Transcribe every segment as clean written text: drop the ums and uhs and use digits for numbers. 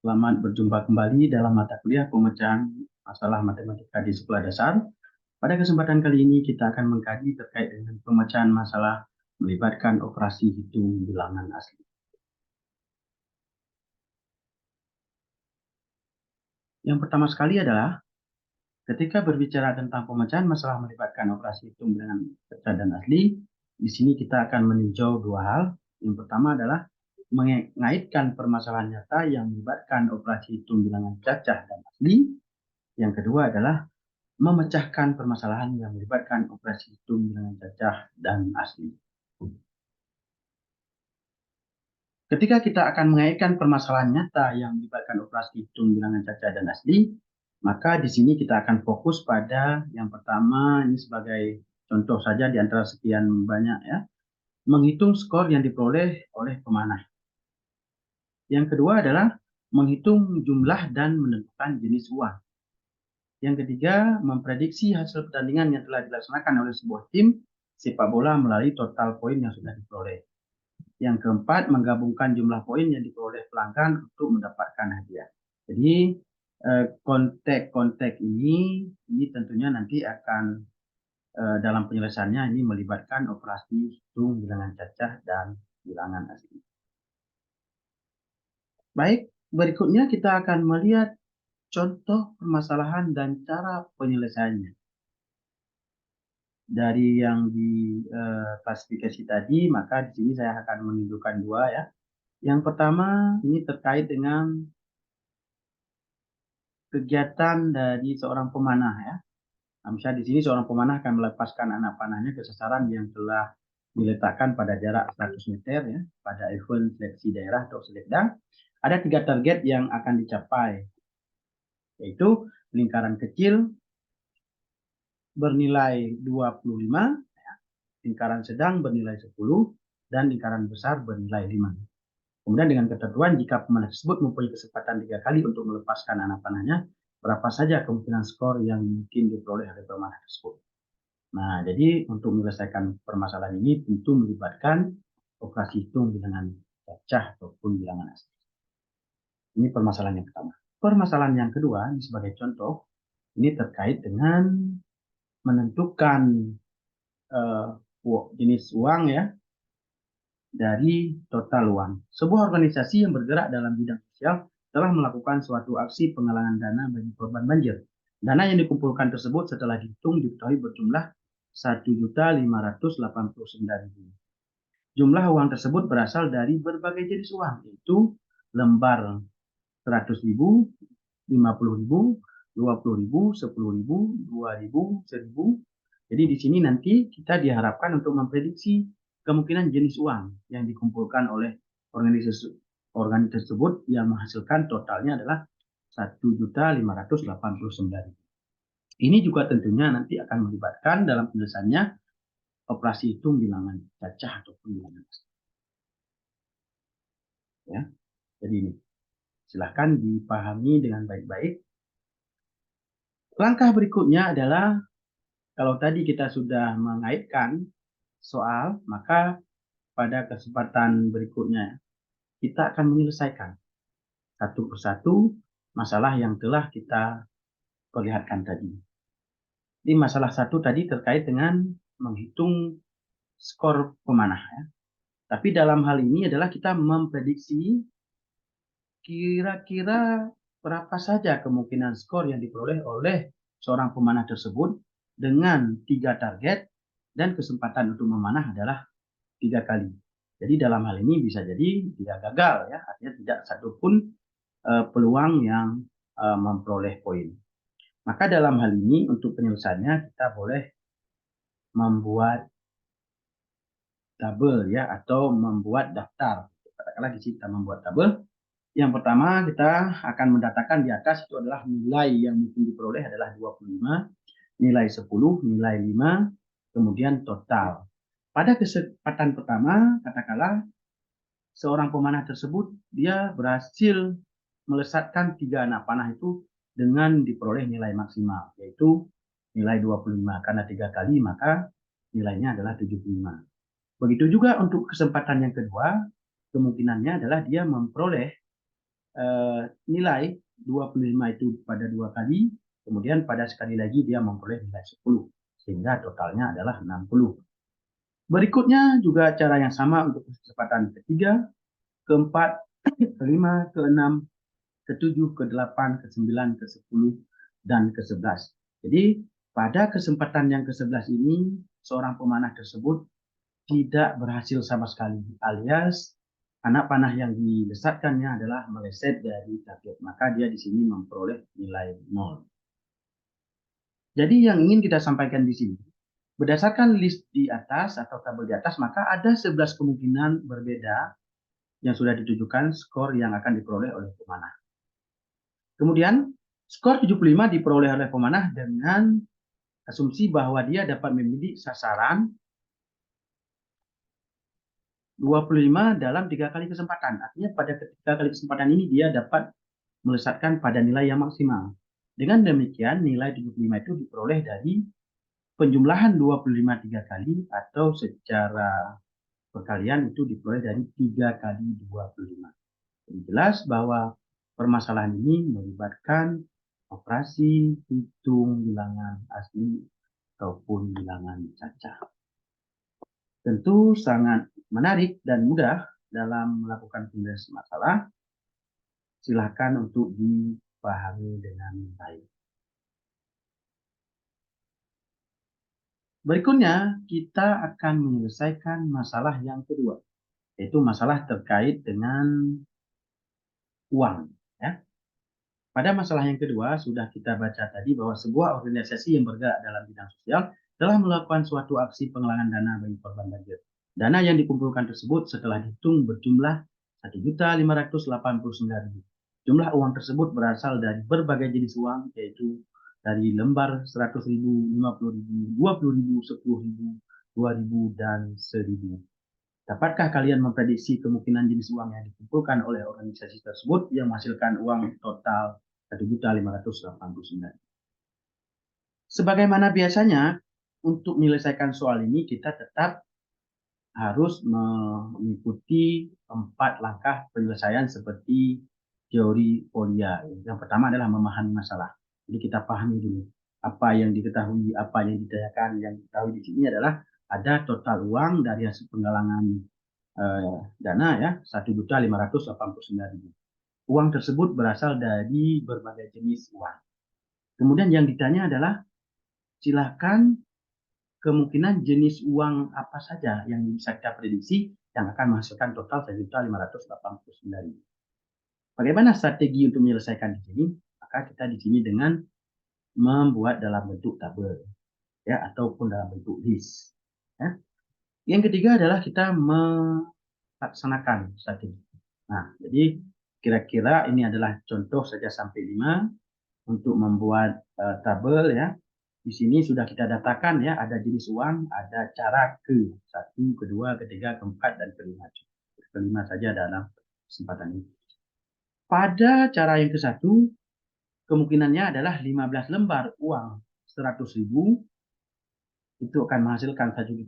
Selamat berjumpa kembali dalam mata kuliah pemecahan masalah matematika di sekolah dasar. Pada kesempatan kali ini kita akan mengkaji terkait dengan pemecahan masalah melibatkan operasi hitung bilangan asli. Yang pertama sekali adalah ketika berbicara tentang pemecahan masalah melibatkan operasi hitung bilangan cacah dan asli, di sini kita akan meninjau dua hal. Yang pertama adalah mengaitkan permasalahan nyata yang melibatkan operasi hitung bilangan cacah dan asli. Yang kedua adalah memecahkan permasalahan yang melibatkan operasi hitung bilangan cacah dan asli. Ketika kita akan mengaitkan permasalahan nyata yang melibatkan operasi hitung bilangan cacah dan asli, maka di sini kita akan fokus pada yang pertama, ini sebagai contoh saja di antara sekian banyak ya, menghitung skor yang diperoleh oleh pemanah. Yang kedua adalah menghitung jumlah dan menentukan jenis uang. Yang ketiga, memprediksi hasil pertandingan yang telah dilaksanakan oleh sebuah tim sepak bola melalui total poin yang sudah diperoleh. Yang keempat, menggabungkan jumlah poin yang diperoleh pelanggan untuk mendapatkan hadiah. Jadi konteks-konteks ini tentunya nanti akan dalam penyelesaiannya ini melibatkan operasi hitung bilangan cacah dan bilangan asli. Baik, berikutnya kita akan melihat contoh permasalahan dan cara penyelesaiannya. Dari yang di klasifikasi tadi, maka di sini saya akan menunjukkan dua ya. Yang pertama ini terkait dengan kegiatan dari seorang pemanah ya. Nah, misalnya di sini seorang pemanah akan melepaskan anak panahnya ke sasaran yang telah diletakkan pada jarak 100 meter ya, pada event seleksi daerah atau selekda. Ada 3 target yang akan dicapai, yaitu lingkaran kecil bernilai 25, lingkaran sedang bernilai 10, dan lingkaran besar bernilai 5. Kemudian dengan ketentuan jika pemanah tersebut mempunyai kesempatan 3 kali untuk melepaskan anak panahnya, berapa saja kemungkinan skor yang mungkin diperoleh oleh pemanah tersebut. Nah, jadi untuk menyelesaikan permasalahan ini tentu melibatkan operasi hitung bilangan cacah ataupun bilangan asli. Ini permasalahan yang pertama. Permasalahan yang kedua, ini sebagai contoh, ini terkait dengan menentukan jenis uang ya, dari total uang. Sebuah organisasi yang bergerak dalam bidang sosial telah melakukan suatu aksi penggalangan dana bagi korban banjir. Dana yang dikumpulkan tersebut setelah dihitung diketahui berjumlah 1.589.000. Jumlah uang tersebut berasal dari berbagai jenis uang, yaitu lembar 100.000, 50.000, 20.000, 10.000, 2.000, 1.000. Jadi di sini nanti kita diharapkan untuk memprediksi kemungkinan jenis uang yang dikumpulkan oleh organisasi tersebut yang menghasilkan totalnya adalah 1.589.000. Ini juga tentunya nanti akan melibatkan dalam penyelesaiannya operasi hitung bilangan cacah ataupun bilangan asli. Ya, jadi ini silahkan dipahami dengan baik-baik. Langkah berikutnya adalah kalau tadi kita sudah mengaitkan soal, maka pada kesempatan berikutnya kita akan menyelesaikan satu persatu masalah yang telah kita perlihatkan tadi. Jadi masalah satu tadi terkait dengan menghitung skor pemanah. Ya. Tapi dalam hal ini adalah kita memprediksi kira-kira berapa saja kemungkinan skor yang diperoleh oleh seorang pemanah tersebut dengan 3 target dan kesempatan untuk memanah adalah 3 kali. Jadi dalam hal ini bisa jadi tidak gagal ya, artinya tidak satupun peluang yang memperoleh poin. Maka dalam hal ini untuk penyelesaiannya kita boleh membuat tabel ya atau membuat daftar. Katakanlah di sini kita membuat tabel. Yang pertama kita akan mendatakan di atas itu adalah nilai yang mungkin diperoleh adalah 25, nilai 10, nilai 5, kemudian total. Pada kesempatan pertama, katakanlah seorang pemanah tersebut dia berhasil melesatkan 3 anak panah itu dengan diperoleh nilai maksimal, yaitu nilai 25. Karena 3 kali maka nilainya adalah 75. Begitu juga untuk kesempatan yang kedua, kemungkinannya adalah dia memperoleh nilai 25 itu pada 2 kali, kemudian pada sekali lagi dia memperoleh nilai 10, sehingga totalnya adalah 60. Berikutnya juga cara yang sama untuk kesempatan ketiga, keempat, kelima, keenam, ketujuh, kedelapan, ke-9, ke-10, dan ke-11. Jadi pada kesempatan yang ke-11 ini, seorang pemanah tersebut tidak berhasil sama sekali, alias anak panah yang dilesatkannya adalah meleset dari target, maka dia di sini memperoleh nilai 0. Jadi yang ingin kita sampaikan di sini, berdasarkan list di atas atau tabel di atas, maka ada 11 kemungkinan berbeda yang sudah ditujukan skor yang akan diperoleh oleh pemanah. Kemudian, skor 75 diperoleh oleh pemanah dengan asumsi bahwa dia dapat memilih sasaran 25 dalam 3 kali kesempatan. Artinya pada 3 kali kesempatan ini dia dapat melesatkan pada nilai yang maksimal. Dengan demikian, nilai 75 itu diperoleh dari penjumlahan 25 3 kali atau secara perkalian itu diperoleh dari 3 kali 25. Jadi jelas bahwa permasalahan ini melibatkan operasi hitung bilangan asli ataupun bilangan caca. Tentu sangat menarik dan mudah dalam melakukan penyelesaian masalah. Silakan untuk dipahami dengan baik. Berikutnya, kita akan menyelesaikan masalah yang kedua, yaitu masalah terkait dengan uang. Ya. Pada masalah yang kedua, sudah kita baca tadi bahwa sebuah organisasi yang bergerak dalam bidang sosial telah melakukan suatu aksi penggalangan dana bagi korban banjir. Dana yang dikumpulkan tersebut setelah dihitung berjumlah 1.589.000. Jumlah uang tersebut berasal dari berbagai jenis uang, yaitu dari lembar 100.000, 50.000, 20.000, 10.000, 2.000, dan 1.000. Dapatkah kalian memprediksi kemungkinan jenis uang yang dikumpulkan oleh organisasi tersebut yang menghasilkan uang total 1.589.000? Sebagaimana biasanya, untuk menyelesaikan soal ini kita tetap harus mengikuti 4 langkah penyelesaian seperti teori Folia. Yang pertama adalah memahami masalah. Jadi kita pahami dulu apa yang diketahui, apa yang ditanyakan. Yang diketahui di sini adalah ada total uang dari hasil penggalangan dana ya 1.589.000. Uang tersebut berasal dari berbagai jenis uang. Kemudian yang ditanya adalah silakan kemungkinan jenis uang apa saja yang bisa kita prediksi yang akan menghasilkan total 1.589.000. Bagaimana strategi untuk menyelesaikan di sini? Maka kita di sini dengan membuat dalam bentuk tabel ya ataupun dalam bentuk list. Ya. Yang ketiga adalah kita melaksanakan strategi. Nah, jadi kira-kira ini adalah contoh saja sampai 5 untuk membuat tabel ya. Di sini sudah kita datakan ya, ada jenis uang, ada cara ke 1, kedua, ketiga, keempat, dan kelima. Kelima saja dalam kesempatan ini. Pada cara yang ke-1, kemungkinannya adalah 15 lembar uang 100.000 itu akan menghasilkan 1.500.000.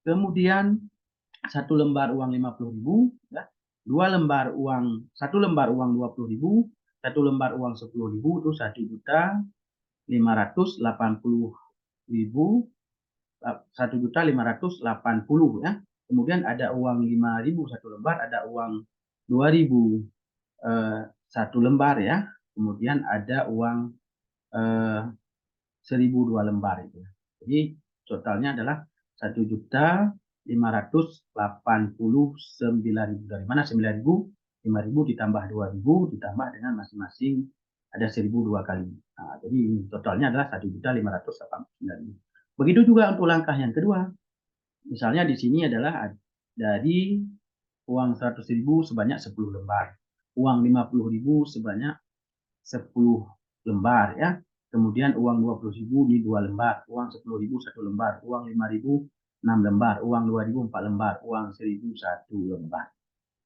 Kemudian 1 lembar uang 50.000, ya. 2 lembar uang, 1 lembar uang 20.000, 1 lembar uang 10.000 itu 1.580.000, 1.580 ya. Kemudian ada uang 5.000 1 lembar, ada uang 2.000 1 lembar ya. Kemudian ada uang 1.000 2 lembar itu. Jadi totalnya adalah 1.589.000. Dari mana 9.000? 5.000 ditambah 2.000 ditambah dengan masing-masing ada 1.000 2 kali. Nah, jadi totalnya adalah 1.589.000. Begitu juga untuk langkah yang kedua. Misalnya di sini adalah dari uang 100.000 sebanyak 10 lembar. Uang 50.000 sebanyak 10 lembar ya. Kemudian uang 20.000 di 2 lembar, uang 10.000 1 lembar, uang 5.000 6 lembar, uang 2.000 4 lembar, uang 1.000 1 lembar.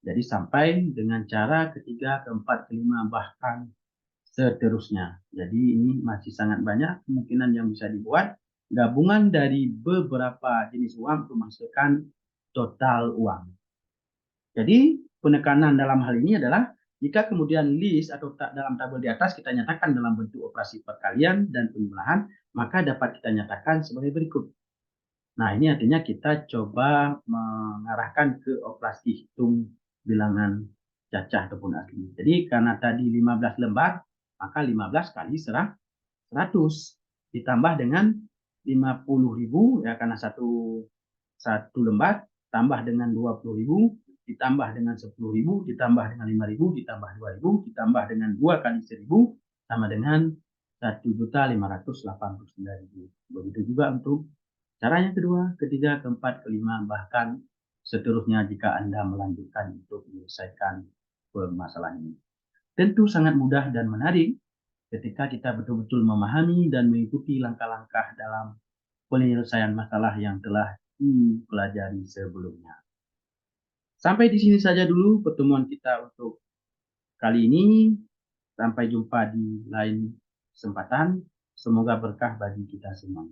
Jadi sampai dengan cara ketiga, keempat, kelima, bahkan seterusnya. Jadi ini masih sangat banyak kemungkinan yang bisa dibuat. Gabungan dari beberapa jenis uang untuk menghasilkan total uang. Jadi penekanan dalam hal ini adalah jika kemudian list atau dalam tabel di atas kita nyatakan dalam bentuk operasi perkalian dan penjumlahan, maka dapat kita nyatakan sebagai berikut. Nah, ini artinya kita coba mengarahkan ke operasi hitung bilangan cacah ataupun asli. Jadi karena tadi 15 lembar, maka 15 kali 100 ditambah dengan 50.000 ya, karena satu lembar, tambah dengan 20.000, ditambah dengan 10.000, ditambah dengan 5.000, ditambah 2.000, ditambah dengan 2 kali 1.000, sama dengan 1.589.000. Begitu juga untuk cara yang kedua, ketiga, keempat, kelima, bahkan seterusnya jika Anda melanjutkan untuk menyelesaikan permasalahan ini. Tentu sangat mudah dan menarik ketika kita betul-betul memahami dan mengikuti langkah-langkah dalam penyelesaian masalah yang telah dipelajari sebelumnya. Sampai di sini saja dulu pertemuan kita untuk kali ini. Sampai jumpa di lain kesempatan. Semoga berkah bagi kita semua.